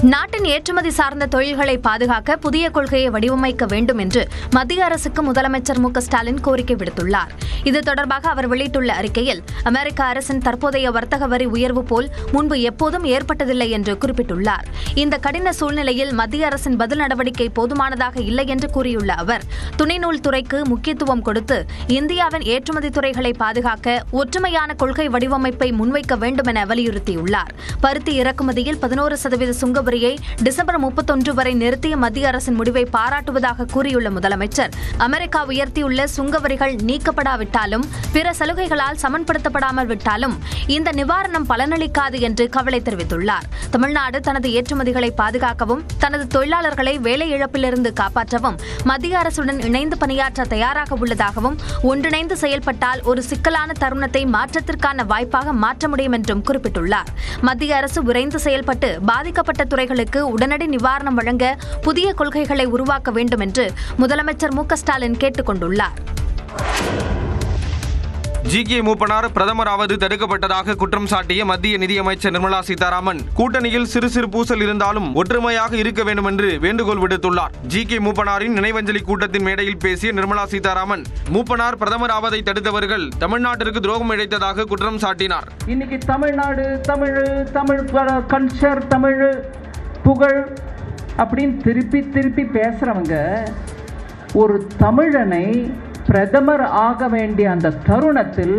நாட்டின் ஏற்றுமதி சார்ந்த தொழில்களை பாதுகாக்க புதிய கொள்கையை வடிவமைக்க வேண்டும் என்று மத்திய அரசுக்கு முதலமைச்சர் மு.க.ஸ்டாலின் கோரிக்கை விடுத்துள்ளார். இது தொடர்பாக அவர் வெளியிட்டுள்ள அறிக்கையில், அமெரிக்க அரசின் தற்போதைய வர்த்தக வரி உயர்வு போல் முன்பு எப்போதும் ஏற்பட்டதில்லை என்று குறிப்பிட்டுள்ளார். இந்த கடின சூழ்நிலையில் மத்திய அரசின் பதில் நடவடிக்கை போதுமானதாக இல்லை என்று கூறியுள்ள அவர், துணைநூல் துறைக்கு முக்கியத்துவம் கொடுத்து இந்தியாவின் ஏற்றுமதி துறைகளை பாதுகாக்க ஒற்றுமையான கொள்கை வடிவமைப்பை முன்வைக்க வேண்டும் என வலியுறுத்தியுள்ளார். பருத்தி இறக்குமதியில் 11% சுங்க வரியை டிசம்பர் 31 வரை நிறுத்திய மத்திய அரசின் முடிவை பாராட்டுவதாக கூறியுள்ள முதலமைச்சர், அமெரிக்கா உயர்த்தியுள்ள சுங்க வரிகள் நீக்கப்படாவிட்டாலும் பிற சலுகைகளால் சமன்படுத்தப்படாமல் விட்டாலும் இந்த நிவாரணம் பலனளிக்காது என்று கவலை தெரிவித்துள்ளார். தமிழ்நாடு தனது ஏற்றுமதிகளை பாதுகாக்கவும் தனது தொழிலாளர்களை வேலை இழப்பிலிருந்து காப்பாற்றவும் மத்திய அரசுடன் இணைந்து பணியாற்ற தயாராக உள்ளதாகவும், ஒன்றிணைந்து செயல்பட்டால் ஒரு சிக்கலான தருணத்தை மாற்றத்திற்கான வாய்ப்பாக மாற்ற முடியும் என்றும் குறிப்பிட்டுள்ளார். மத்திய அரசு விரைந்து செயல்பட்டு பாதிக்கப்பட்ட துறைகளுக்கு உடனடி நிவாரணம் வழங்க புதிய கொள்கைகளை உருவாக்க வேண்டும் என்று முதலமைச்சர் மு.க.ஸ்டாலின் கேட்டுக் கொண்டுள்ளார். ஜி.கே. மூப்பனார் பிரதமராவது தடுக்கப்பட்டதாக குற்றம் சாட்டிய மத்திய நிதியமைச்சர் நிர்மலா சீதாராமன், கூட்டணியில் சிறு சிறு பூசல் இருந்தாலும் ஒற்றுமையாக இருக்க வேண்டும் என்று வேண்டுகோள் விடுத்துள்ளார். ஜி.கே. மூப்பனாரின் நினைவஞ்சலி கூட்டத்தின் மேடையில் பேசிய நிர்மலா சீதாராமன், மூப்பனார் பிரதமராவதை தடுத்தவர்கள் தமிழ்நாட்டிற்கு துரோகம் இழைத்ததாக குற்றம் சாட்டினார். இன்னைக்கு தமிழ்நாடு, தமிழ் கல்ச்சர், தமிழ் புகழ் அப்படின்னு திருப்பி பேசுறவங்க ஒரு தமிழனை பிரதமர் ஆக வேண்டிய அந்த தருணத்தில்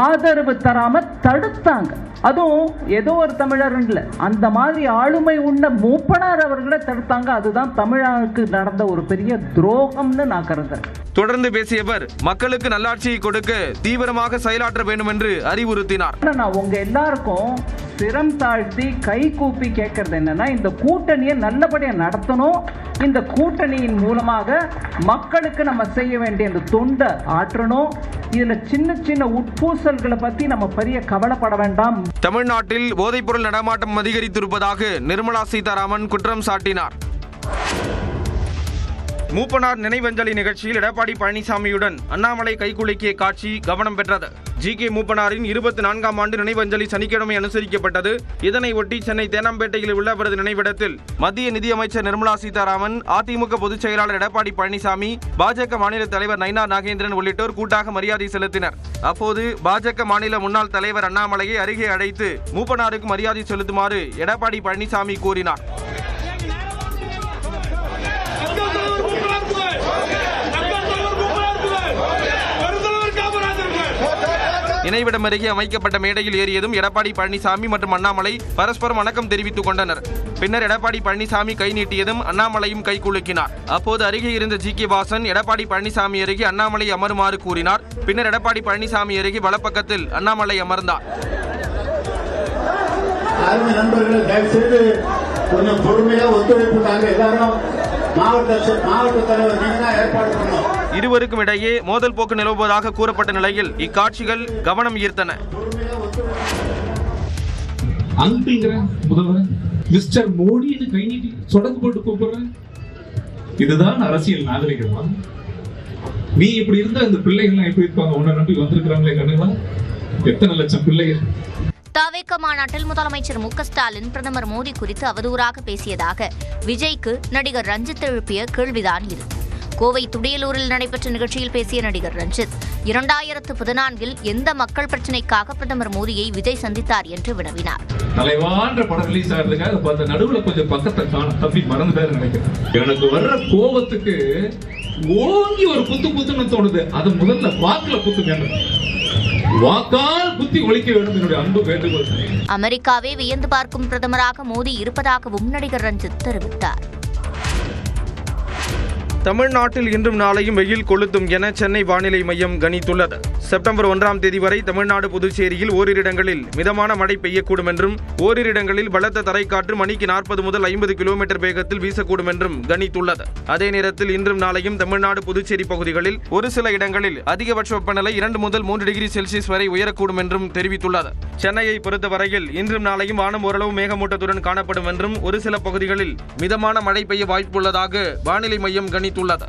ஆதரவு தராம தடுத்தாங்க. அதுவும் ஏதோ ஒரு தமிழர் இல்ல, அந்த மாதிரி ஆளுமை உள்ள மூப்பனார் அவர்களை தடுத்தாங்க. அதுதான் தமிழனுக்கு நடந்த ஒரு பெரிய துரோகம்னு நான் கருதுறேன். தொடர்ந்து பேசியவர், மக்களுக்கு நல்லாட்சியை கொடுக்க தீவிரமாக செயலாற்ற வேண்டும் என்று அறிவுறுத்தினார். நான் உங்க எல்லாருக்கும் சிரம் தாழ்த்தி கை கூப்பி கேட்கறது என்னன்னா, இந்த கூட்டணியை நல்லபடியா நடத்தணும். இந்த கூட்டணியின் மூலமாக மக்களுக்கு நம்ம செய்ய வேண்டிய இந்த தொண்டை ஆற்றணும். இதுல சின்ன உட்பூசல்களை பத்தி நம்ம பெரிய கவலைப்பட வேண்டாம். தமிழ்நாட்டில் போதைப்பொருள் நடமாட்டம் அதிகரித்திருப்பதாக நிர்மலா சீதாராமன் குற்றம் சாட்டினார். மூப்பனார் நினைவஞ்சலி நிகழ்ச்சியில் எடப்பாடி பழனிசாமியுடன் அண்ணாமலை கைகுலுக்கிய காட்சி கவனம் பெற்றது. ஜி.கே. மூப்பனாரின் 24ஆம் ஆண்டு நினைவஞ்சலி சனிக்கிழமை அனுசரிக்கப்பட்டது. இதனை ஒட்டி சென்னை தேனாம்பேட்டையில் உள்ள அவரது நினைவிடத்தில் மத்திய நிதியமைச்சர் நிர்மலா சீதாராமன், அதிமுக பொதுச் செயலாளர் எடப்பாடி பழனிசாமி, பாஜக மாநில தலைவர் நயினார் நாகேந்திரன் உள்ளிட்டோர் கூட்டாக மரியாதை செலுத்தினர். அப்போது பாஜக மாநில முன்னாள் தலைவர் அண்ணாமலையை அருகே அழைத்து மூப்பனாருக்கு மரியாதை செலுத்துமாறு எடப்பாடி பழனிசாமி கூறினார். நினைவிடம் அருகே அமைக்கப்பட்ட மேடையில் ஏறியதும் எடப்பாடி பழனிசாமி மற்றும் அண்ணாமலை பரஸ்பரம் வணக்கம் தெரிவித்துக் கொண்டனர். பின்னர் எடப்பாடி பழனிசாமி கை நீட்டியதும் அண்ணாமலையும் கை குலுக்கினார். அப்போது அருகே இருந்த ஜி.கே. வாசன் எடப்பாடி பழனிசாமி அருகே அண்ணாமலை அமருமாறு கூறினார். பின்னர் எடப்பாடி பழனிசாமி அருகே வலப்பக்கத்தில் அண்ணாமலை அமர்ந்தார். கொஞ்சம் பொறுமையா ஒத்துழைப்புக்காக எல்லாரும் மாவட்ட தலைவர் நீங்க தான் ஏற்பாடு பண்ணணும். இருவருக்கும் இடையே மோதல் போக்கு நிலவுவதாக கூறப்பட்ட நிலையில் இக்காட்சிகள் கவனம் ஈர்த்தன. முதல்வர் மிஸ்டர் மோடி கை நீட்டி சொடக்கு போட்டு கூப்பிடுறேன். இதுதான் அரசியல் நாகரிகமா? நீ இப்படி இருந்தா இந்த பிள்ளைகள் எப்படி இருப்பாங்க? உன்னை நம்பி வந்திருக்கிறாங்களே கண்ணுங்களா, எத்தனை லட்சம் பிள்ளைகள். தவேக மாநாட்டில் முதலமைச்சர் மு.க.ஸ்டாலின் பிரதமர் மோடி குறித்து அவதூறாக பேசியதாக விஜய்க்கு நடிகர் ரஞ்சித் எழுப்பிய கேள்விதான் இது. கோவை துடியலூரில் நடைபெற்ற நிகழ்ச்சியில் பேசிய நடிகர் ரஞ்சித், 2014இல் எந்த மக்கள் பிரச்சனைக்காக பிரதமர் மோடியை விஜய் சந்தித்தார் என்று வினவினார். தலைவான்ற படம் ரிலீஸ் ஆகிறதுக்காக பார்த்த நடுவுல கொஞ்சம் பக்கத்தை தப்பி மறந்துட்டாரு நினைக்கிறேன். எனக்கு வர்ற கோபத்துக்கு ஓங்கி ஒரு குத்துன்னு தோணுது. அது முதல்ல வாக்குல குத்துங்க, வாக்கால் குத்தி ஒழிக்க வேண்டும் என்னுடைய அன்பு வேண்டுகோள். அமெரிக்காவே வியந்து பார்க்கும் பிரதமராக மோடி இருப்பதாகவும் நடிகர் ரஞ்சித் தெரிவித்தார். தமிழ்நாட்டில் இன்றும் நாளையும் வெயில் கொளுத்தும் என சென்னை வானிலை மையம் கணித்துள்ளது. செப்டம்பர் 1ஆம் தேதி வரை தமிழ்நாடு புதுச்சேரியில் ஓரிரு இடங்களில் மிதமான மழை பெய்யக்கூடும் என்றும், ஓரிரு இடங்களில் பலத்த தரைக்காற்று மணிக்கு 40 முதல் 50 கிலோமீட்டர் வேகத்தில் வீசக்கூடும் என்றும் கணித்துள்ளது. அதே நேரத்தில் இன்றும் நாளையும் தமிழ்நாடு புதுச்சேரி பகுதிகளில் ஒரு சில இடங்களில் அதிகபட்ச வெப்பநிலை 2 முதல் 3 டிகிரி செல்சியஸ் வரை உயரக்கூடும் என்றும் தெரிவித்துள்ளது. சென்னையை பொறுத்தவரையில் இன்றும் நாளையும் வானம் ஓரளவு மேகமூட்டத்துடன் காணப்படும் என்றும், ஒரு சில பகுதிகளில் மிதமான மழை பெய்ய வாய்ப்புள்ளதாக வானிலை மையம் கணித்துள்ளது.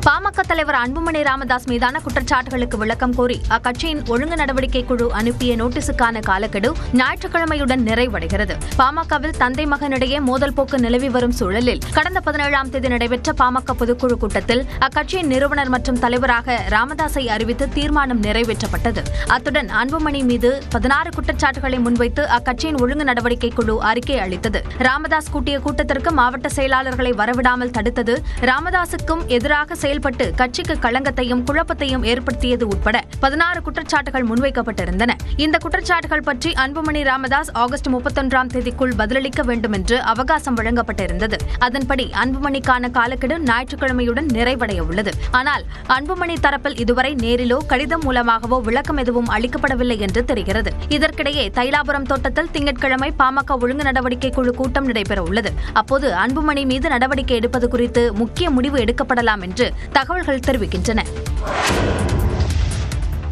பாமக தலைவர் அன்புமணி ராமதாஸ் மீதான குற்றச்சாட்டுகளுக்கு விளக்கம் கோரி அக்கட்சியின் ஒழுங்கு நடவடிக்கை குழு அனுப்பிய நோட்டீஸுக்கான காலக்கெடு ஞாயிற்றுக்கிழமையுடன் நிறைவடைகிறது. பாமகவில் தந்தை மகனிடையே மோதல் போக்கு நிலவி வரும் சூழலில் கடந்த 17ஆம் தேதி நடைபெற்ற பாமக பொதுக்குழு கூட்டத்தில் அக்கட்சியின் நிறுவனர் மற்றும் தலைவராக ராமதாஸை அறிவித்து தீர்மானம் நிறைவேற்றப்பட்டது. அத்துடன் அன்புமணி மீது 16 குற்றச்சாட்டுகளை முன்வைத்து அக்கட்சியின் ஒழுங்கு நடவடிக்கை குழு அறிக்கை அளித்தது. ராமதாஸ் கூட்டிய கூட்டத்திற்கு மாவட்ட செயலாளர்களை வரவிடாமல் தடுத்தது, ராமதாசுக்கும் எதிராக செயல்பட்டு கட்சிக்கு களங்கத்தையும் குழப்பத்தையும் ஏற்படுத்தியது உட்பட 16 குற்றச்சாட்டுகள் முன்வைக்கப்பட்டிருந்தன. இந்த குற்றச்சாட்டுகள் பற்றி அன்புமணி ராமதாஸ் ஆகஸ்ட் 31ஆம் தேதிக்குள் பதிலளிக்க வேண்டும் என்று அவகாசம் வழங்கப்பட்டிருந்தது. அதன்படி அன்புமணிக்கான காலக்கெடு ஞாயிற்றுக்கிழமையுடன் நிறைவடைய உள்ளது. ஆனால் அன்புமணி தரப்பில் இதுவரை நேரிலோ கடிதம் மூலமாகவோ விளக்கம் எதுவும் அளிக்கப்படவில்லை என்று தெரிகிறது. இதற்கிடையே தைலாபுரம் தோட்டத்தில் திங்கட்கிழமை பாமக ஒழுங்கு நடவடிக்கை குழு கூட்டம் நடைபெற உள்ளது. அப்போது அன்புமணி மீது நடவடிக்கை எடுப்பது குறித்து முக்கிய முடிவு எடுக்கப்படலாம் என்று தகவல்கள் தெரிவிக்கின்றன.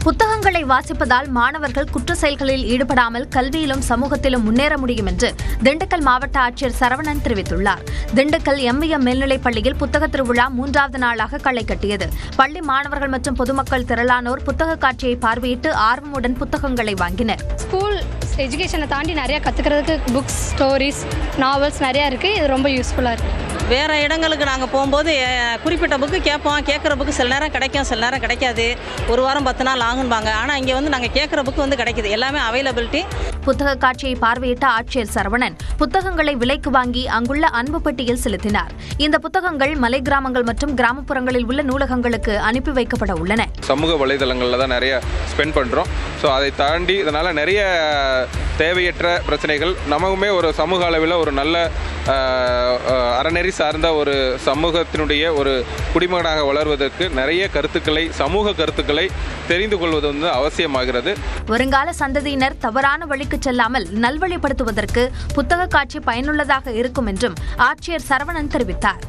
புத்தகங்களை வாசிப்பதால் மாணவர்கள் குற்ற செயல்களில் ஈடுபடாமல் கல்வியிலும் சமூகத்திலும் முன்னேற முடியும் என்று திண்டுக்கல் மாவட்ட ஆட்சியர் சரவணன் தெரிவித்துள்ளார். திண்டுக்கல் எம்விஎம் மேல்நிலைப் பள்ளியில் புத்தக திருவிழா 3வது நாளாக களை கட்டியது. பள்ளி மாணவர்கள் மற்றும் பொதுமக்கள் திரளானோர் புத்தக காட்சியை பார்வையிட்டு ஆர்வமுடன் புத்தகங்களை வாங்கினர். ஸ்கூல் எஜுகேஷனை தாண்டி நிறையா கற்றுக்கிறதுக்கு புக்ஸ், ஸ்டோரிஸ், நாவல்ஸ் நிறையா இருக்குது. இது ரொம்ப யூஸ்ஃபுல்லாக இருக்குது. வேறு இடங்களுக்கு நாங்கள் போகும்போது குறிப்பிட்ட புக்கு கேட்போம். கேட்குற புக்கு சில நேரம் கிடைக்கும், சில நேரம் கிடைக்காது. ஒரு வாரம் 10 நாள் ஆகுன்பாங்க. ஆனால் இங்கே வந்து நாங்கள் கேட்குற புக்கு வந்து கிடைக்குது. எல்லாமே அவைலபிலிட்டி. புத்தக காட்சியை பார்வையிட்ட ஆட்சியர் சரவணன் புத்தகங்களை விலைக்கு வாங்கி அங்குள்ள அன்பு பெட்டியில் செலுத்தினார். இந்த புத்தகங்கள் மலை கிராமங்கள் மற்றும் கிராமப்புறங்களில் உள்ள நூலகங்களுக்கு அனுப்பி வைக்கப்பட உள்ளன. சமூக வலைதளங்களில் தான் நிறைய ஸ்பெண்ட் பண்ணுறோம். ஸோ அதை தாண்டி இதனால் நிறைய தேவையற்ற பிரச்சனைகள், நமக்குமே ஒரு சமூக அளவில் ஒரு நல்ல அறநெறி சார்ந்த ஒரு சமூகத்தினுடைய ஒரு குடிமகனாக வளர்வதற்கு நிறைய கருத்துக்களை, சமூக கருத்துக்களை தெரிந்து கொள்வது வந்து அவசியமாகிறது. வருங்கால சந்ததியினர் தவறான வழிக்கு செல்லாமல் நல்வழிப்படுத்துவதற்கு புத்தக காட்சி பயனுள்ளதாக இருக்கும் என்றும் ஆட்சியர் சரவணன் தெரிவித்தார்.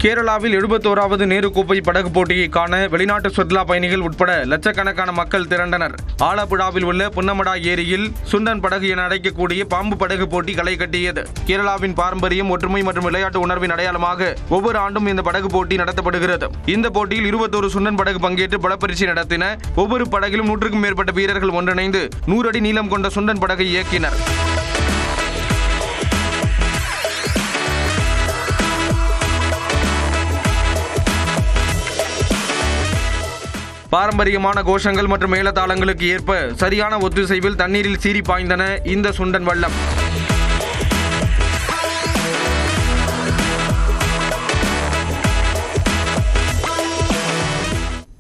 கேரளாவில் 71வது நேரு கோப்பை படகு போட்டியை காண வெளிநாட்டு சுற்றுலா பயணிகள் உட்பட லட்சக்கணக்கான மக்கள் திரண்டனர். ஆலப்புழாவில் உள்ள புன்னமடா ஏரியில் சுண்டன் படகு என அழைக்கக்கூடிய பாம்பு படகு போட்டி களை கட்டியது. கேரளாவின் பாரம்பரியம், ஒற்றுமை மற்றும் விளையாட்டு உணர்வின் அடையாளமாக ஒவ்வொரு ஆண்டும் இந்த படகு போட்டி நடத்தப்படுகிறது. இந்த போட்டியில் 21 சுண்டன் படகு பங்கேற்று பலப்பரிசை நடத்தின. ஒவ்வொரு படகிலும் 100க்கும் மேற்பட்ட வீரர்கள் ஒன்றிணைந்து 100 அடி நீளம் கொண்ட சுண்டன் படகை இயக்கினர். பாரம்பரியமான கோஷங்கள் மற்றும் மேளதாளங்களுக்கு ஏற்ப சரியான ஒத்திசைவில் தண்ணீரில் சீறி பாய்ந்தன இந்த சுண்டன் வள்ளம்.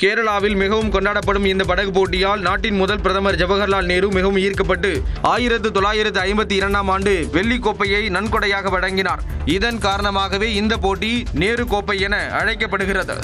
கேரளாவில் மிகவும் கொண்டாடப்படும் இந்த படகு போட்டியால் நாட்டின் முதல் பிரதமர் ஜவஹர்லால் நேரு மிகவும் ஈர்க்கப்பட்டு 1952ஆம் ஆண்டு வெள்ளி கோப்பையை நன்கொடையாக வழங்கினார். இதன் காரணமாகவே இந்த போட்டி நேரு கோப்பை என அழைக்கப்படுகிறது.